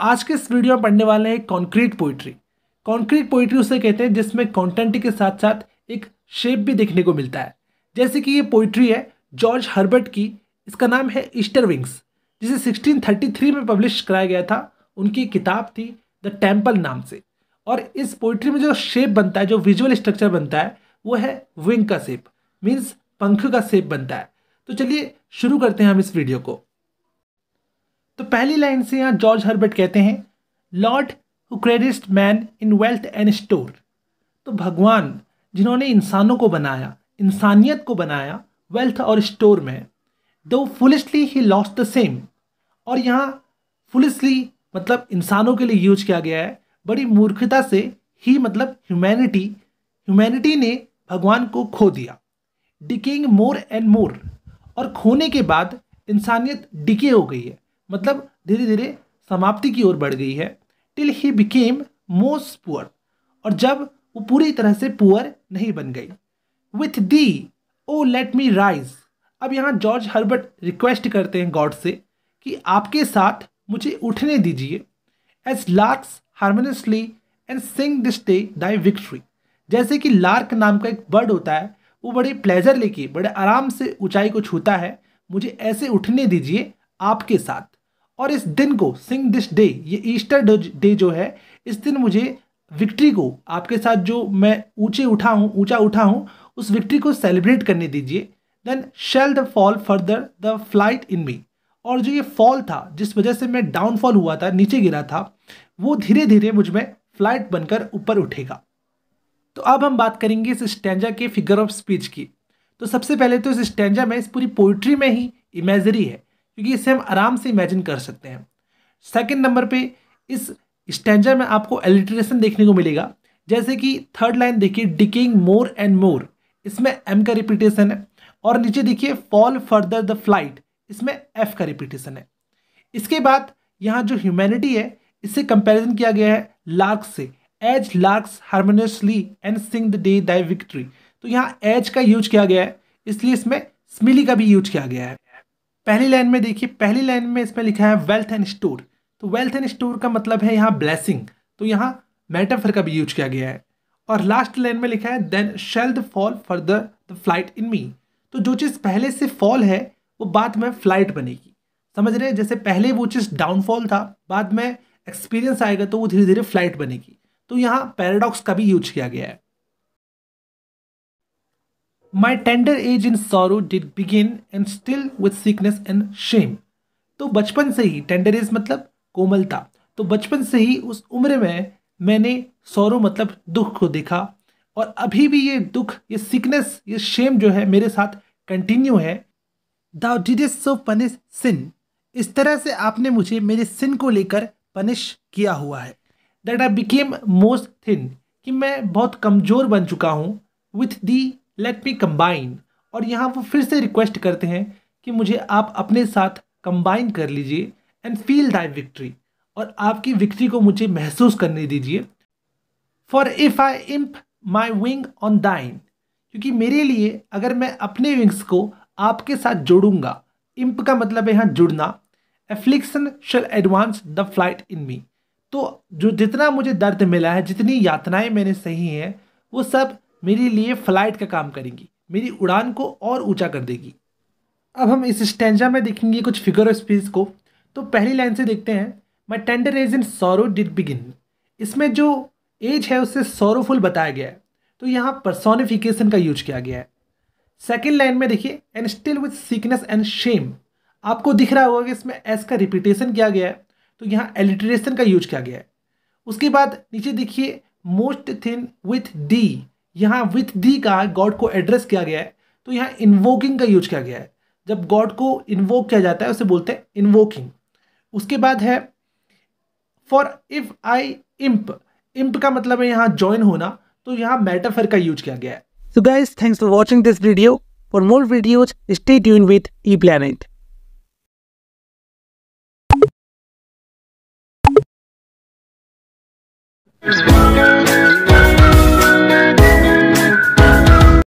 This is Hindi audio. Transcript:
आज के इस वीडियो में पढ़ने वाले हैं कॉन्क्रीट पोइट्री। कॉन्क्रीट पोइट्री उसे कहते हैं जिसमें कंटेंट के साथ साथ एक शेप भी देखने को मिलता है। जैसे कि ये पोइट्री है जॉर्ज हर्बर्ट की, इसका नाम है ईस्टर विंग्स, जिसे 1633 में पब्लिश कराया गया था। उनकी किताब थी द टेम्पल नाम से। और इस पोइट्री में जो शेप बनता है, जो विजुअल स्ट्रक्चर बनता है, वो है विंग का शेप, मीन्स पंख का शेप बनता है। तो चलिए शुरू करते हैं हम इस वीडियो को। तो पहली लाइन से यहाँ जॉर्ज हर्बर्ट कहते हैं, Lord who credits man in wealth and store. तो भगवान जिन्होंने इंसानों को बनाया, इंसानियत को बनाया वेल्थ और स्टोर में, दो foolishly he lost the same. और यहाँ फुलिशली मतलब इंसानों के लिए यूज किया गया है, बड़ी मूर्खता से। ही मतलब ह्यूमैनिटी ने भगवान को खो दिया। डिकेइंग मोर एंड मोर, और खोने के बाद इंसानियत डिके हो गई है, मतलब धीरे धीरे समाप्ति की ओर बढ़ गई है। Till he became most poor, और जब वो पूरी तरह से पुअर नहीं बन गई। With the oh let me rise. अब यहाँ जॉर्ज हर्बर्ट रिक्वेस्ट करते हैं गॉड से कि आपके साथ मुझे उठने दीजिए। As larks harmoniously and sing this day thy victory. जैसे कि लार्क नाम का एक बर्ड होता है, वो बड़े प्लेजर लेके बड़े आराम से ऊंचाई को छूता है, मुझे ऐसे उठने दीजिए आपके साथ। और इस दिन को सिंग दिस डे, ये ईस्टर डे जो है, इस दिन मुझे विक्ट्री को आपके साथ जो मैं ऊंचा उठा हूँ उस विक्ट्री को सेलिब्रेट करने दीजिए। Then shall the fall further the flight in me. और जो ये फॉल था, जिस वजह से मैं डाउनफॉल हुआ था, नीचे गिरा था, वो धीरे धीरे मुझ में फ्लाइट बनकर ऊपर उठेगा। तो अब हम बात करेंगे इस स्टैंजा के फिगर ऑफ स्पीच की। तो सबसे पहले तो इस स्टैंजा में, इस पूरी पोइट्री में ही इमेजरी है, क्योंकि इसे हम आराम से इमेजिन कर सकते हैं। सेकंड नंबर पे इस स्टैंजा में आपको एलिट्रेशन देखने को मिलेगा। जैसे कि थर्ड लाइन देखिए, डिकेइंग मोर एंड मोर, इसमें एम का रिपीटेशन है। और नीचे देखिए, फॉल फर्दर द फ्लाइट, इसमें एफ का रिपीटेशन है। इसके बाद यहाँ जो ह्यूमैनिटी है, इससे कंपैरिजन किया गया है लार्क्स से। As larks harmoniously and sing the day thy victory. तो यहाँ एज का यूज किया गया है, इसलिए इसमें स्मिली का भी यूज किया गया है। पहली लाइन में देखिए, पहली लाइन में इसमें लिखा है वेल्थ एंड स्टोर। तो वेल्थ एंड स्टोर का मतलब है यहाँ ब्लेसिंग, तो यहाँ मेटाफर का भी यूज किया गया है। और लास्ट लाइन में लिखा है then shall the fall further the flight in me. तो जो चीज़ पहले से फॉल है वो बाद में फ्लाइट बनेगी। समझ रहे हैं? जैसे पहले वो चीज़ डाउनफॉल था, बाद में एक्सपीरियंस आएगा तो वो धीरे धीरे फ्लाइट बनेगी। तो यहाँ पैराडॉक्स का भी यूज किया गया है। My tender age in sorrow did begin and still with sickness and shame। तो बचपन से ही, टेंडर एज मतलब कोमलता, तो बचपन से ही उस उम्र में मैंने सॉरो मतलब दुख को देखा, और अभी भी ये दुख, ये सिकनेस, ये शेम जो है मेरे साथ कंटिन्यू है। Thou didst so punish sin। इस तरह से आपने मुझे मेरे सिन को लेकर पनिश किया हुआ है। That I became most thin, कि मैं बहुत कमज़ोर बन चुका हूँ। With thee let me combine। और यहाँ वो फिर से रिक्वेस्ट करते हैं कि मुझे आप अपने साथ कंबाइन कर लीजिए। एंड फील दाई विक्ट्री, और आपकी विक्ट्री को मुझे महसूस करने दीजिए। For if I imp my wing on दाइन, क्योंकि मेरे लिए अगर मैं अपने विंग्स को आपके साथ जोड़ूंगा, इम्प का मतलब है यहाँ जुड़ना। Affliction shall advance the flight in me. तो जो जितना मुझे दर्द मिला है, जितनी यातनाएं मैंने सही हैं, वो सब मेरे लिए फ्लाइट का काम करेंगी, मेरी उड़ान को और ऊंचा कर देगी। अब हम इस स्टैंजा में देखेंगे कुछ फिगर ऑफ स्पीच को। तो पहली लाइन से देखते हैं, my tender age in sorrow did begin. इसमें जो एज है उससे सॉरोफुल बताया गया है, तो यहाँ पर्सोनिफिकेशन का यूज किया गया है। सेकेंड लाइन में देखिए, and still with sickness and Shem. आपको दिख रहा होगा कि इसमें एस का रिपीटेशन किया गया है, तो यहाँ एलिट्रेशन का यूज किया गया है। उसके बाद नीचे देखिए, मोस्ट थिन विथ दी, यहाँ विथ दी का गॉड को एड्रेस किया गया है, तो यहाँ इन्वोकिंग का यूज किया गया है। जब गॉड को इन्वोक किया जाता है उसे बोलते हैं इन्वोकिंग। उसके बाद है for if I imp, imp का मतलब है यहाँ ज्वाइन होना, तो यहाँ मेटाफर का यूज किया गया है। So guys, thanks for watching this video. For more videos, stay tuned with ePlanet. There's one girl